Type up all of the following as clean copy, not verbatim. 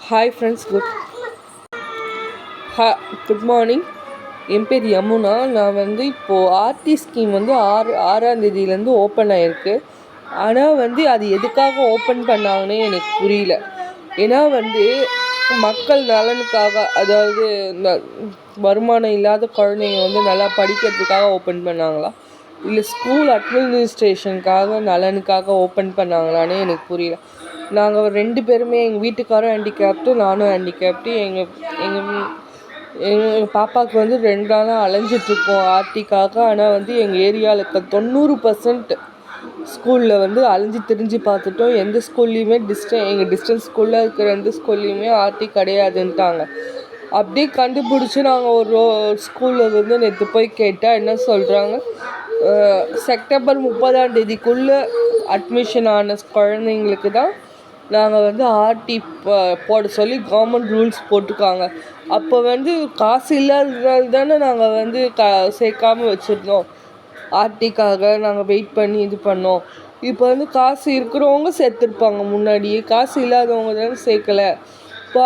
Hi friends, good morning. என் பேர் யமுனா. நான் இப்போது ஆர்டி ஸ்கீம் 6ஆம் தேதியிலேருந்து ஓப்பன் ஆகிருக்கு. ஆனால் அது எதுக்காக ஓப்பன் பண்ணாங்கன்னே எனக்கு புரியல. ஏன்னா மக்கள் நலனுக்காக, அதாவது இந்த வருமானம் இல்லாத குழந்தைங்க நல்லா படிக்கிறதுக்காக ஓப்பன் பண்ணாங்களா, இல்லை ஸ்கூல் அட்மினிஸ்ட்ரேஷனுக்காக நலனுக்காக ஓப்பன் பண்ணாங்களான்னு எனக்கு புரியல. நாங்கள் 2 பேருமே, எங்கள் வீட்டுக்காரும் ஹேண்டிகேப்டு, நானும் ஹேண்டிகேப்டு. எங்கள் பாப்பாவுக்கு 2 நாளாக அலைஞ்சிட்ருக்கோம் ஆர்டிக்காக. ஆனால் எங்கள் ஏரியாவில் இருக்க 90% ஸ்கூலில் அலைஞ்சி திரிஞ்சு பார்த்துட்டோம். எந்த ஸ்கூல்லையுமே எங்கள் டிஸ்டன்ஸ் ஸ்கூலில் இருக்கிற எந்த ஸ்கூல்லையுமே ஆர்டி கிடையாதுன்ட்டாங்க. அப்படியே கண்டுபிடிச்சி நாங்கள் ஒரு ஸ்கூலில் நேற்று போய் கேட்டால் என்ன சொல்கிறாங்க, செப்டம்பர் 30ஆம் தேதிக்குள்ளே அட்மிஷன் ஆன குழந்தைங்களுக்கு தான் நாங்கள் ஆர்டி போட சொல்லி கவர்மெண்ட் ரூல்ஸ் போட்டிருக்காங்க. அப்போ காசு இல்லாததுனால தானே நாங்கள் சேர்க்காமல் வச்சுருந்தோம். ஆர்டிக்காக நாங்கள் வெயிட் பண்ணி இது பண்ணோம். இப்போ காசு இருக்கிறவங்க சேர்த்துருப்பாங்க முன்னாடியே, காசு இல்லாதவங்க தானே சேர்க்கலை. இப்போ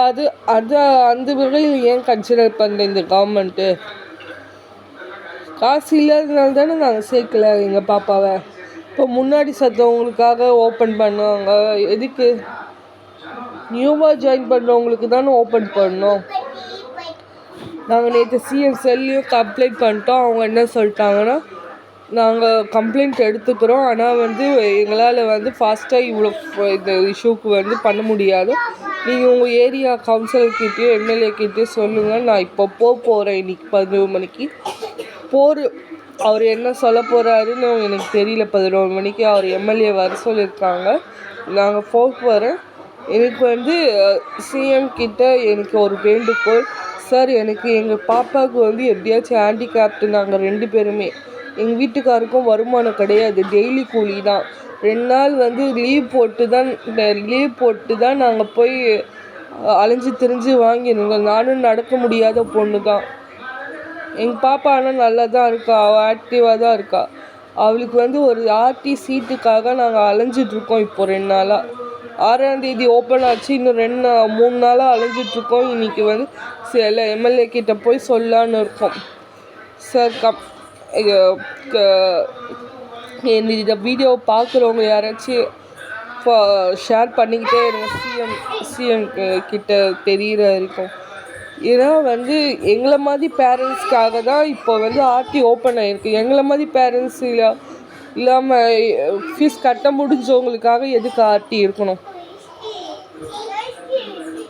அந்த வகையில் ஏன் கன்சிடர் பண்ணல இந்த கவர்மெண்ட்டு? காசு இல்லாததுனால தானே நாங்கள் சேர்க்கலை எங்கள் பாப்பாவை. இப்போ முன்னாடி சத்தவங்களுக்காக ஓப்பன் பண்ணுவாங்க. எதுக்கு? நியூவாக ஜாயின் பண்ணுறவங்களுக்கு தானே ஓப்பன் பண்ணோம். நாங்கள் நேற்று சிஎம் செல்லையும் கம்ப்ளைண்ட் பண்ணிட்டோம். அவங்க என்ன சொல்லிட்டாங்கன்னா, நாங்கள் கம்ப்ளைண்ட் எடுத்துக்கிறோம், ஆனால் எங்களால் ஃபாஸ்ட்டாக இவ்வளோ இந்த இஷ்யூக்கு பண்ண முடியாது. நீங்கள் உங்கள் ஏரியா கவுன்சிலர்கிட்டயோ எம்எல்ஏக்கிட்டேயோ சொல்லுங்கள். நான் இப்போ போகிறேன், இன்றைக்கி 11 மணிக்கு அவர் என்ன சொல்ல போகிறாருன்னு எனக்கு தெரியல. 11 மணிக்கு அவர் எம்எல்ஏ வர சொல்லியிருக்காங்க. நாங்கள் போகிறேன். எனக்கு சிஎம் கிட்ட எனக்கு ஒரு வேண்டுகோள். சார், எனக்கு எங்கள் பாப்பாவுக்கு எப்படியாச்சும் ஹேண்டிகேப்டு. நாங்கள் 2 பேருமே, எங்கள் வீட்டுக்காருக்கும் வருமானம் கிடையாது, டெய்லி கூலி தான். 2 நாள் லீவ் போட்டு தான் நாங்கள் போய் அலைஞ்சி திரிஞ்சு வாங்கிருந்தோம். நானும் நடக்க முடியாத பொண்ணு தான். எங்கள் பாப்பா ஆனால் நல்லா தான் இருக்கா, அவள் ஆக்டிவாக தான் இருக்கா. அவளுக்கு ஒரு ஆர்டி சீட்டுக்காக நாங்கள் அலைஞ்சிட்ருக்கோம். இப்போ 2 நாளாக. 6ஆம் தேதி ஓப்பன் ஆச்சு, இன்னும் 3 நாளாக அலைஞ்சிட்ருக்கோம். இன்றைக்கி சில எம்எல்ஏ கிட்ட போய் சொல்லலான்னு இருக்கோம். சார், இந்த வீடியோ பார்க்குறவங்க யாராச்சும் ஷேர் பண்ணிக்கிட்டே இருங்க, சிஎம் கிட்ட தெரிகிற இருக்கும். ஏன்னா எங்களை மாதிரி பேரண்ட்ஸ்க்காக தான் இப்போ ஆர்டி ஓப்பன் ஆகிருக்கு. எங்களை மாதிரி பேரண்ட்ஸ் இல்லாமல் ஃபீஸ் கட்ட முடிஞ்சவங்களுக்காக எதுக்கு ஆர்டி இருக்கணும்?